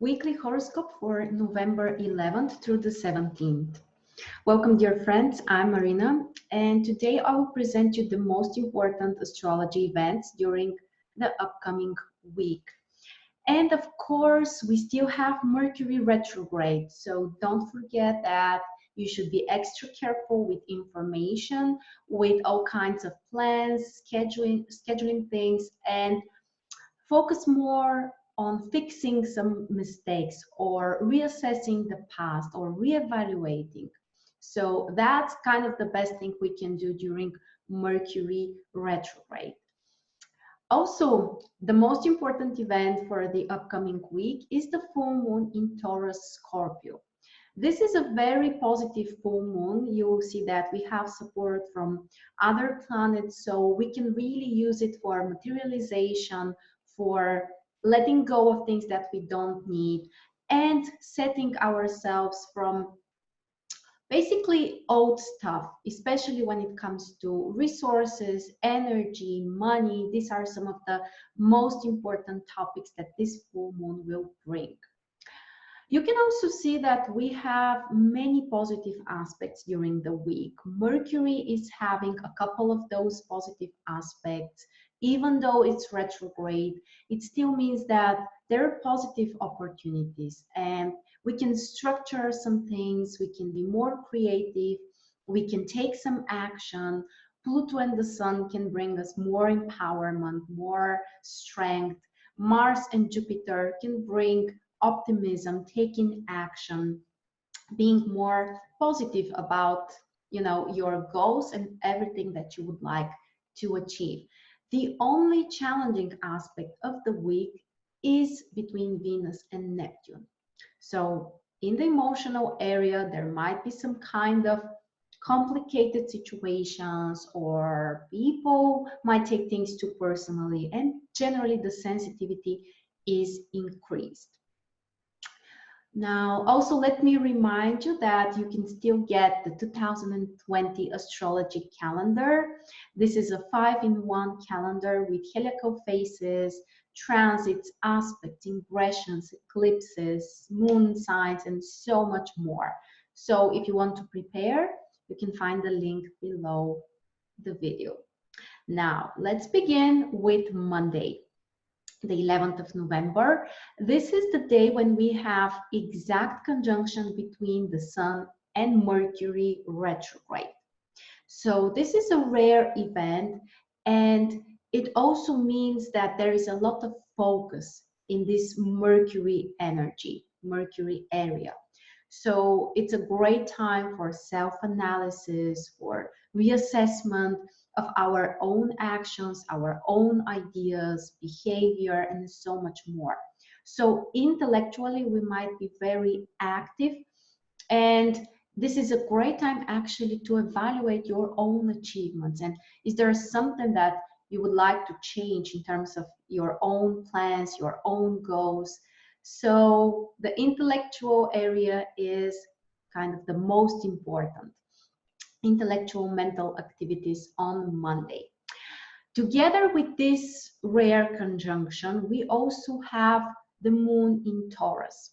weekly horoscope for November 11th through the 17th. Welcome, dear friends. I'm Marina, and today I will present you the most important astrology events during the upcoming week. And of course, we still have Mercury retrograde, so don't forget that you should be extra careful with information, with all kinds of plans, scheduling things, and focus more on fixing some mistakes or reassessing the past or reevaluating. So that's kind of the best thing we can do during Mercury retrograde. Also, the most important event for the upcoming week is the full moon in Taurus Scorpio. This is a very positive full moon. You will see that we have support from other planets, so we can really use it for materialization, for letting go of things that we don't need, and setting ourselves from basically old stuff, especially when it comes to resources, energy, money. These are some of the most important topics that this full moon will bring. You can also see that we have many positive aspects during the week. Mercury is having a couple of those positive aspects. Even though it's retrograde, it still means that there are positive opportunities and we can structure some things, we can be more creative, we can take some action. Pluto and the Sun can bring us more empowerment, more strength. Mars and Jupiter can bring optimism, taking action, being more positive about your goals and everything that you would like to achieve. The only challenging aspect of the week is between Venus and Neptune. So in the emotional area, there might be some kind of complicated situations, or people might take things too personally, and generally the sensitivity is increased. Now, also let me remind you that you can still get the 2020 Astrology Calendar. This is a 5-in-1 calendar with heliacal phases, transits, aspects, ingressions, eclipses, moon signs, and so much more. So if you want to prepare, you can find the link below the video. Now, let's begin with Monday, the 11th of November. This is the day when we have exact conjunction between the Sun and Mercury retrograde. So this is a rare event, and it also means that there is a lot of focus in this Mercury energy, Mercury area. So it's a great time for self-analysis, for reassessment of our own actions, our own ideas, behavior, and so much more. So intellectually, we might be very active, and this is a great time actually to evaluate your own achievements. And is there something that you would like to change in terms of your own plans, your own goals? So the intellectual area is kind of the most important. Intellectual mental activities on Monday. Together with this rare conjunction, we also have the moon in Taurus.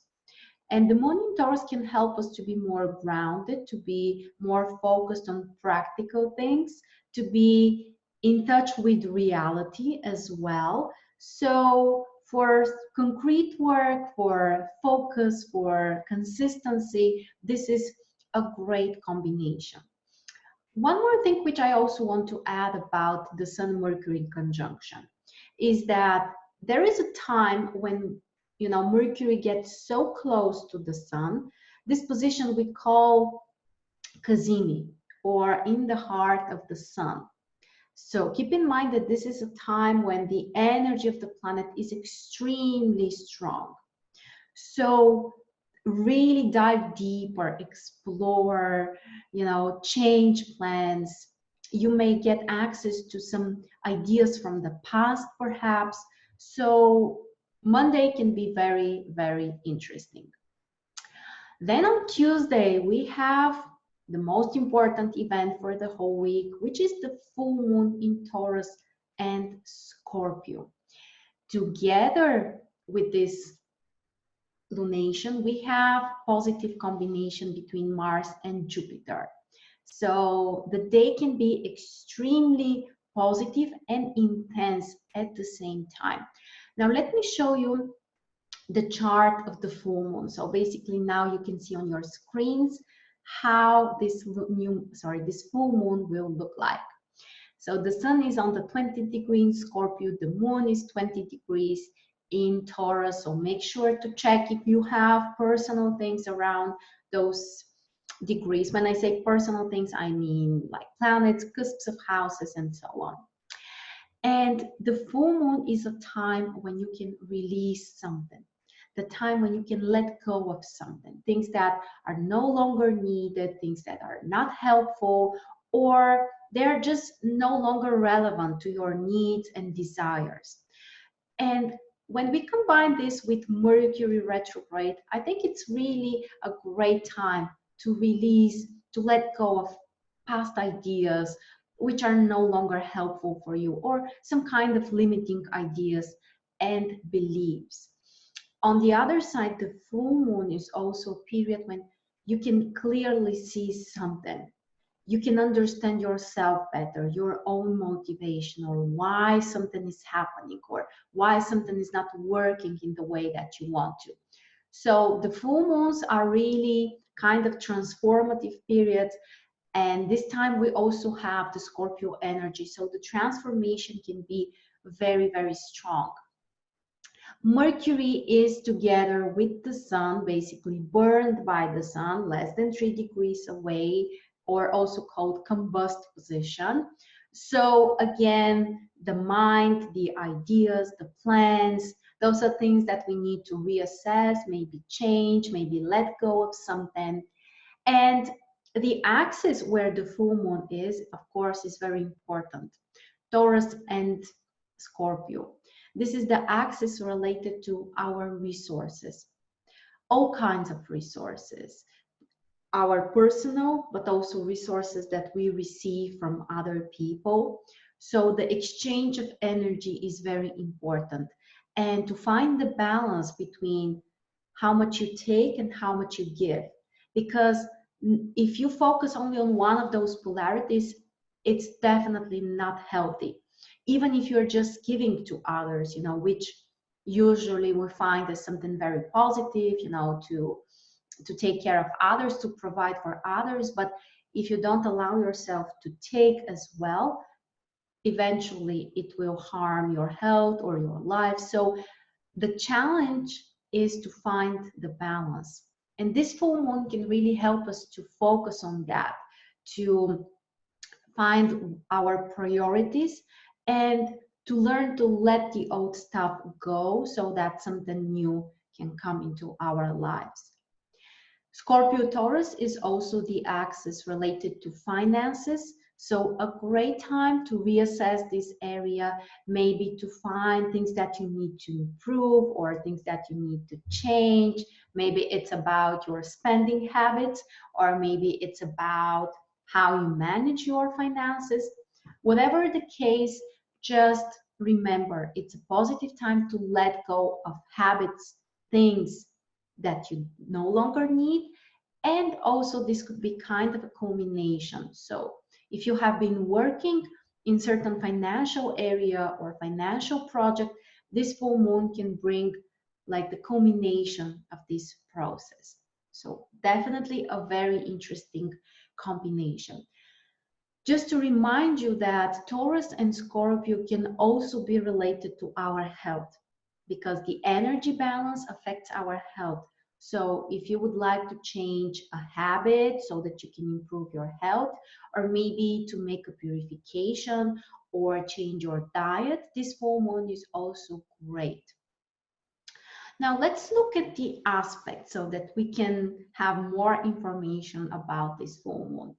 And the moon in Taurus can help us to be more grounded, to be more focused on practical things, to be in touch with reality as well. So for concrete work, for focus, for consistency, this is a great combination. One more thing which I also want to add about the Sun-Mercury conjunction is that there is a time when Mercury gets so close to the Sun. This position we call cazimi, or in the heart of the Sun. So keep in mind that this is a time when the energy of the planet is extremely strong. So really dive deeper, explore, change plans. You may get access to some ideas from the past, perhaps. So Monday can be very, very interesting. Then on Tuesday, we have the most important event for the whole week, which is the full moon in Taurus and Scorpio. Together with this lunation, we have positive combination between Mars and Jupiter. So the day can be extremely positive and intense at the same time. Now let me show you the chart of the full moon. So basically now you can see on your screens how this full moon will look like. So the sun is on the 20 degree in Scorpio, the moon is 20 degrees in Taurus. So make sure to check if you have personal things around those degrees. When I say personal things, I mean like planets, cusps of houses, and so on. And the full moon is a time when you can release something, the time when you can let go of something, things that are no longer needed, things that are not helpful, or they're just no longer relevant to your needs and desires. And when we combine this with Mercury retrograde, I think it's really a great time to release, to let go of past ideas which are no longer helpful for you, or some kind of limiting ideas and beliefs. On the other side, the full moon is also a period when you can clearly see something. You can understand yourself better, your own motivation, or why something is happening, or why something is not working in the way that you want to. So the full moons are really kind of transformative periods. And this time we also have the Scorpio energy. So the transformation can be very, very strong. Mercury is together with the sun, basically burned by the sun, less than 3 degrees away, or also called combust position. So again, the mind, the ideas, the plans, those are things that we need to reassess, maybe change, maybe let go of something. And the axis where the full moon is, of course, is very important. Taurus and Scorpio. This is the axis related to our resources, all kinds of resources, our personal, but also resources that we receive from other people. So the exchange of energy is very important. And to find the balance between how much you take and how much you give. Because if you focus only on one of those polarities, it's definitely not healthy. Even if you're just giving to others, which usually we find as something very positive, to take care of others, to provide for others. But if you don't allow yourself to take as well, eventually it will harm your health or your life. So the challenge is to find the balance. And this full moon can really help us to focus on that, to find our priorities, and to learn to let the old stuff go so that something new can come into our lives. Scorpio Taurus is also the axis related to finances. So a great time to reassess this area, maybe to find things that you need to improve or things that you need to change. Maybe it's about your spending habits, or maybe it's about how you manage your finances. Whatever the case, just remember it's a positive time to let go of habits, things that you no longer need. And also this could be kind of a culmination. So if you have been working in certain financial area or financial project, this full moon can bring like the culmination of this process. So definitely a very interesting combination. Just to remind you that Taurus and Scorpio can also be related to our health, because the energy balance affects our health. So if you would like to change a habit so that you can improve your health, or maybe to make a purification or change your diet, this full moon is also great. Now let's look at the aspects so that we can have more information about this full moon.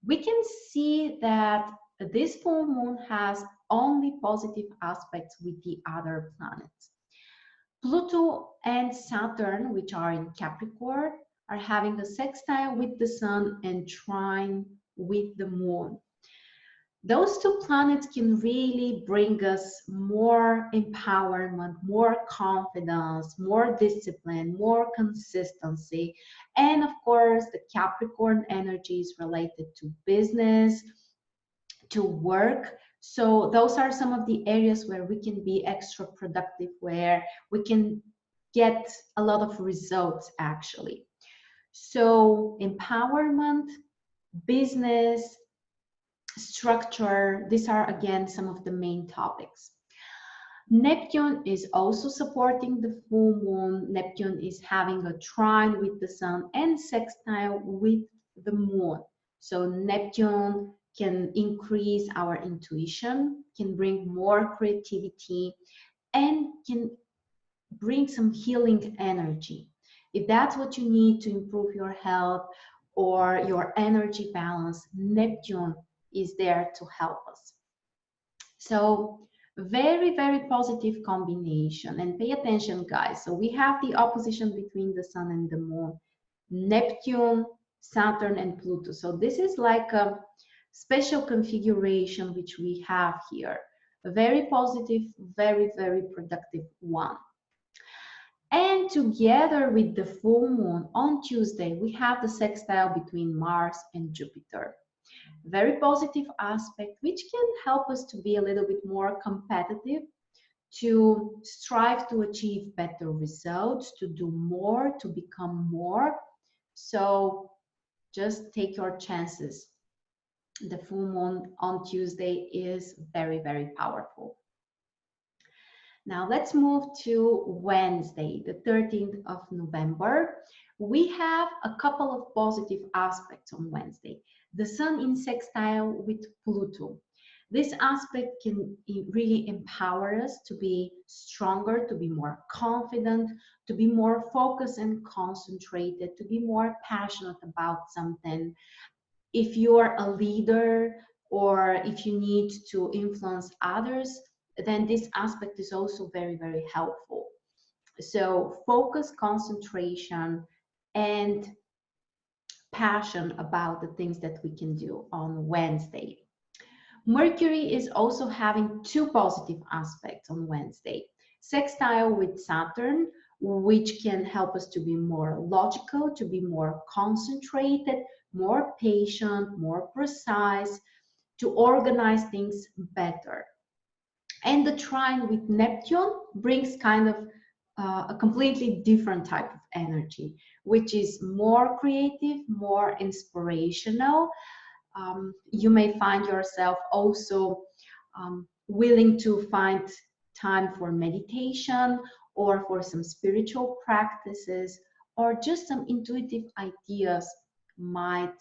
We can see that this full moon has only positive aspects with the other planets. Pluto and Saturn, which are in Capricorn, are having a sextile with the sun and trine with the moon. those two planets can really bring us more empowerment, more confidence, more discipline, more consistency. And of course, the Capricorn energy is related to business, to work. So those are some of the areas where we can be extra productive, where we can get a lot of results actually. So empowerment, business, structure, these are again some of the main topics. Neptune is also supporting the full moon. Neptune is having a trine with the sun and sextile with the moon. So Neptune can increase our intuition, can bring more creativity, and can bring some healing energy. If that's what you need to improve your health or your energy balance, Neptune is there to help us. So very, very positive combination. And pay attention, guys. So we have the opposition between the sun and the moon, Neptune, Saturn, and Pluto. So this is like a special configuration which we have here. A very positive, very, very productive one. And together with the full moon on Tuesday, we have the sextile between Mars and Jupiter. Very positive aspect, which can help us to be a little bit more competitive, to strive to achieve better results, to do more, to become more. So just take your chances. The full moon on Tuesday is very, very powerful. Now let's move to Wednesday, the 13th of November. We have a couple of positive aspects on Wednesday. The sun in sextile with Pluto. This aspect can really empower us to be stronger, to be more confident, to be more focused and concentrated, to be more passionate about something. If you're a leader or if you need to influence others, then this aspect is also very, very helpful. So focus, concentration, and passion about the things that we can do on Wednesday. Mercury is also having two positive aspects on Wednesday. Sextile with Saturn, which can help us to be more logical, to be more concentrated, more patient, more precise, to organize things better. And the trine with Neptune brings kind of a completely different type of energy, which is more creative, more inspirational. You may find yourself also willing to find time for meditation or for some spiritual practices, or just some intuitive ideas might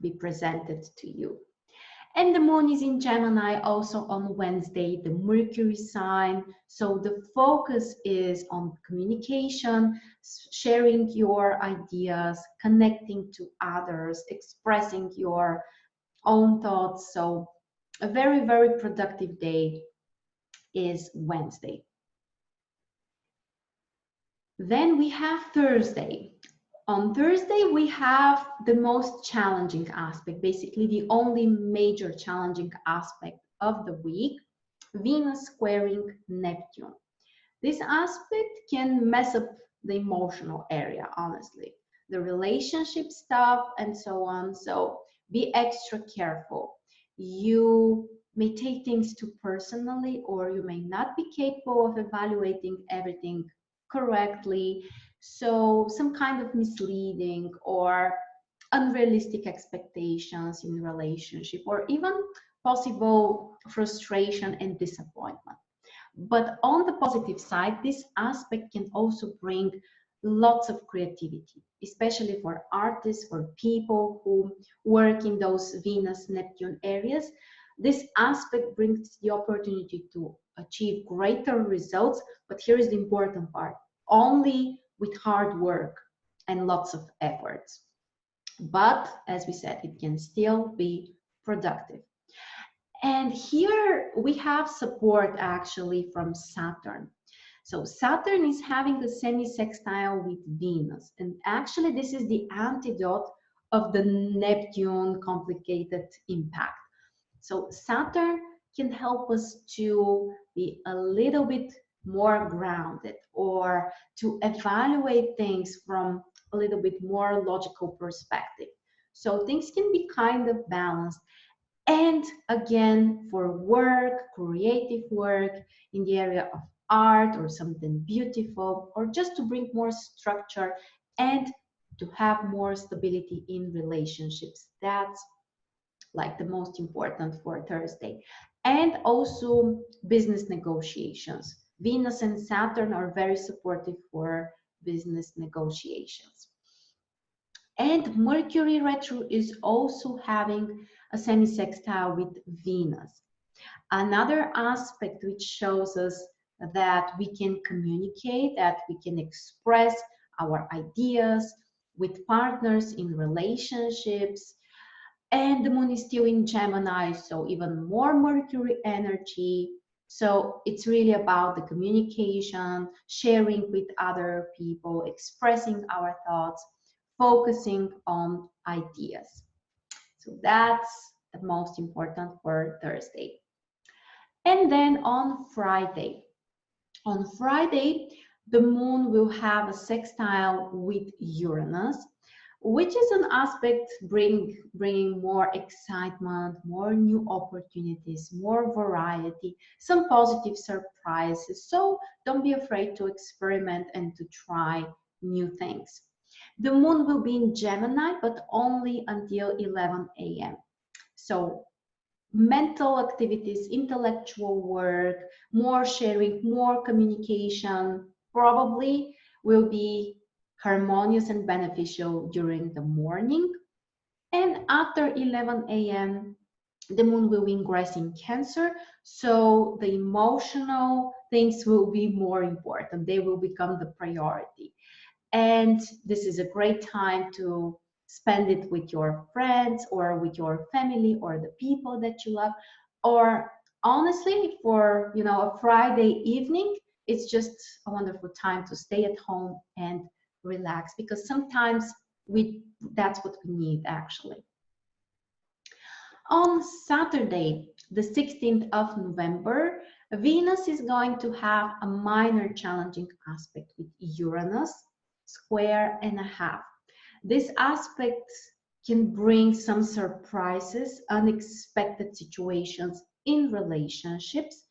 be presented to you. And the moon is in Gemini also on Wednesday, the Mercury sign. So the focus is on communication, sharing your ideas, connecting to others, expressing your own thoughts. So a very, very productive day is Wednesday. Then we have Thursday. On Thursday, we have the most challenging aspect, basically the only major challenging aspect of the week, Venus squaring Neptune. This aspect can mess up the emotional area, honestly, the relationship stuff and so on. So be extra careful. You may take things too personally, or you may not be capable of evaluating everything correctly. So some kind of misleading or unrealistic expectations in relationship, or even possible frustration and disappointment. But on the positive side, this aspect can also bring lots of creativity, especially for artists, for people who work in those Venus Neptune areas. This aspect brings the opportunity to achieve greater results, but here is the important part, only with hard work and lots of efforts. But as we said, it can still be productive. And here we have support actually from Saturn. So Saturn is having the semi-sextile with Venus. And actually this is the antidote of the Neptune complicated impact. So Saturn can help us to be a little bit more grounded, or to evaluate things from a little bit more logical perspective. So things can be kind of balanced. And again, for work, creative work in the area of art or something beautiful, or just to bring more structure and to have more stability in relationships. That's like the most important for Thursday. And also business negotiations. Venus and Saturn are very supportive for business negotiations. And Mercury retro is also having a semi-sextile with Venus. Another aspect which shows us that we can communicate, that we can express our ideas with partners in relationships. And the moon is still in Gemini, so even more Mercury energy. So it's really about the communication, sharing with other people, expressing our thoughts, focusing on ideas. So that's the most important for Thursday. And then on Friday, the moon will have a sextile with Uranus, which is an aspect bringing more excitement, more new opportunities, more variety, some positive surprises. So don't be afraid to experiment and to try new things. The moon will be in Gemini, but only until 11 a.m. So mental activities, intellectual work, more sharing, more communication probably will be harmonious and beneficial during the morning. And after 11 a.m., the moon will ingress in Cancer, so the emotional things will be more important. They will become the priority. And this is a great time to spend it with your friends or with your family or the people that you love. Or honestly, for a Friday evening, it's just a wonderful time to stay at home and relax, because sometimes that's what we need actually. On Saturday, the 16th of November, Venus is going to have a minor challenging aspect with Uranus, square and a half. This aspect can bring some surprises, unexpected situations in relationships,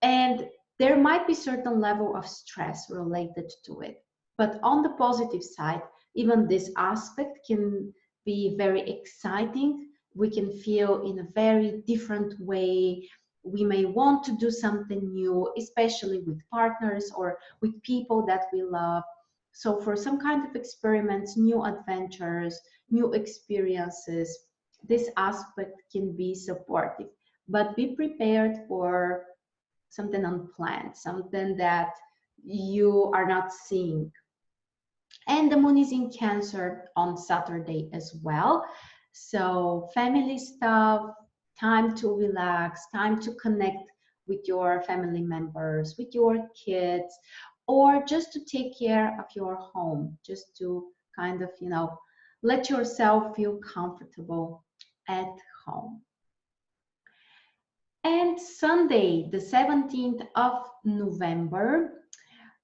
and there might be certain level of stress related to it. But on the positive side, even this aspect can be very exciting. We can feel in a very different way. We may want to do something new, especially with partners or with people that we love. So for some kind of experiments, new adventures, new experiences, this aspect can be supportive. But be prepared for something unplanned, something that you are not seeing. And the moon is in Cancer on Saturday as well. So family stuff, time to relax, time to connect with your family members, with your kids, or just to take care of your home, just to kind of, let yourself feel comfortable at home. And Sunday, the 17th of November,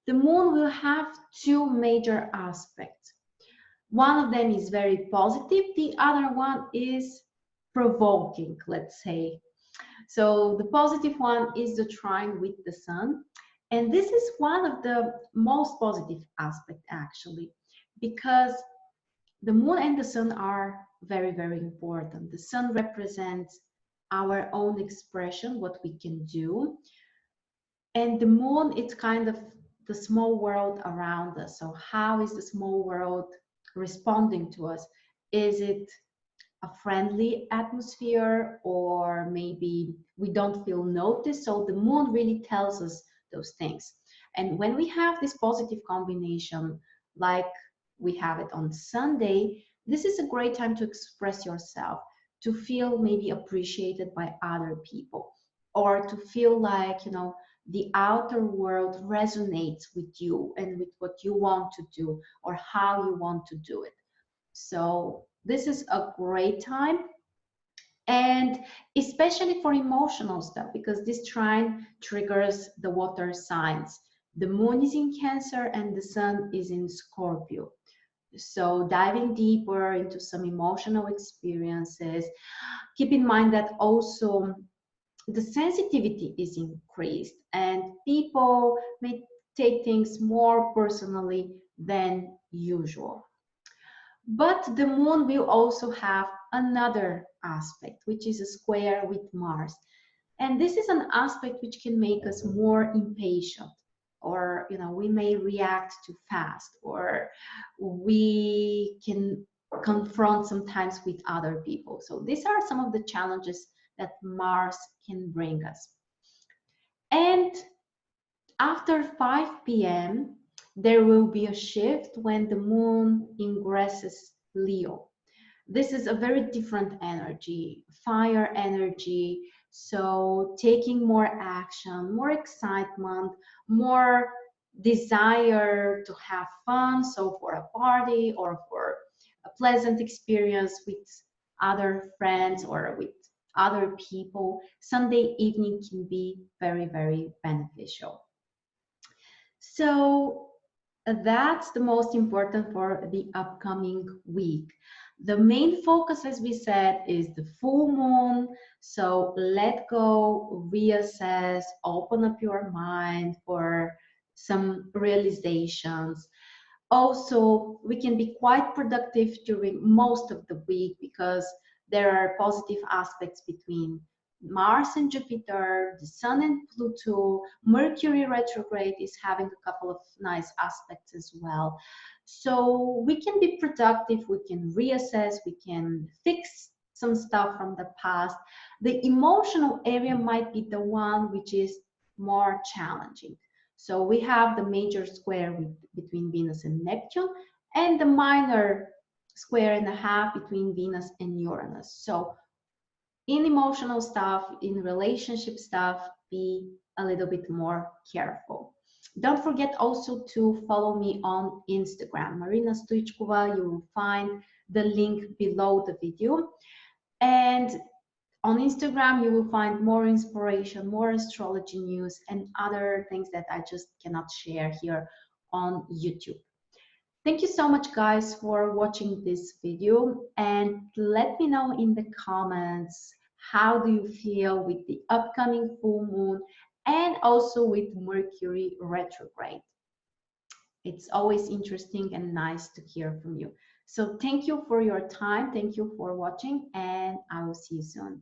the moon will have two major aspects. One of them is very positive, the other one is provoking, let's say. So the positive one is the trine with the sun. And this is one of the most positive aspects actually, because the moon and the sun are very, very important. The sun represents our own expression, what we can do. And the moon, it's kind of the small world around us. So how is the small world responding to us? Is it a friendly atmosphere, or maybe we don't feel noticed? So the moon really tells us those things. And when we have this positive combination, like we have it on Sunday, this is a great time to express yourself, to feel maybe appreciated by other people, or to feel like, the outer world resonates with you and with what you want to do or how you want to do it. So this is a great time And especially for emotional stuff, because this trine triggers the water signs. The moon is in Cancer and the sun is in Scorpio. So diving deeper into some emotional experiences, keep in mind that also the sensitivity is increased and people may take things more personally than usual. But the moon will also have another aspect, which is a square with Mars. And this is an aspect which can make us more impatient, or we may react too fast, or we can confront sometimes with other people. So these are some of the challenges that Mars can bring us. And after 5 p.m., there will be a shift when the moon ingresses Leo. This is a very different energy, fire energy. So taking more action, more excitement, more desire to have fun. So for a party or for a pleasant experience with other friends or with other people, Sunday evening can be very, very beneficial. So that's the most important for the upcoming week. The main focus, as we said, is the full moon. So let go, reassess, open up your mind for some realizations. Also, we can be quite productive during most of the week because there are positive aspects between Mars and Jupiter, the Sun and Pluto. Mercury retrograde is having a couple of nice aspects as well. So we can be productive, we can reassess, we can fix some stuff from the past. The emotional area might be the one which is more challenging. So we have the major square between Venus and Neptune, and the minor square and a half between Venus and Uranus. So in emotional stuff, in relationship stuff, be a little bit more careful. Don't forget also to follow me on Instagram, Marina Stoichkova. You will find the link below the video. And on Instagram, you will find more inspiration, more astrology news, and other things that I just cannot share here on YouTube. Thank you so much, guys, for watching this video, and let me know in the comments, how do you feel with the upcoming full moon and also with Mercury retrograde? It's always interesting and nice to hear from you. So thank you for your time. Thank you for watching, and I will see you soon.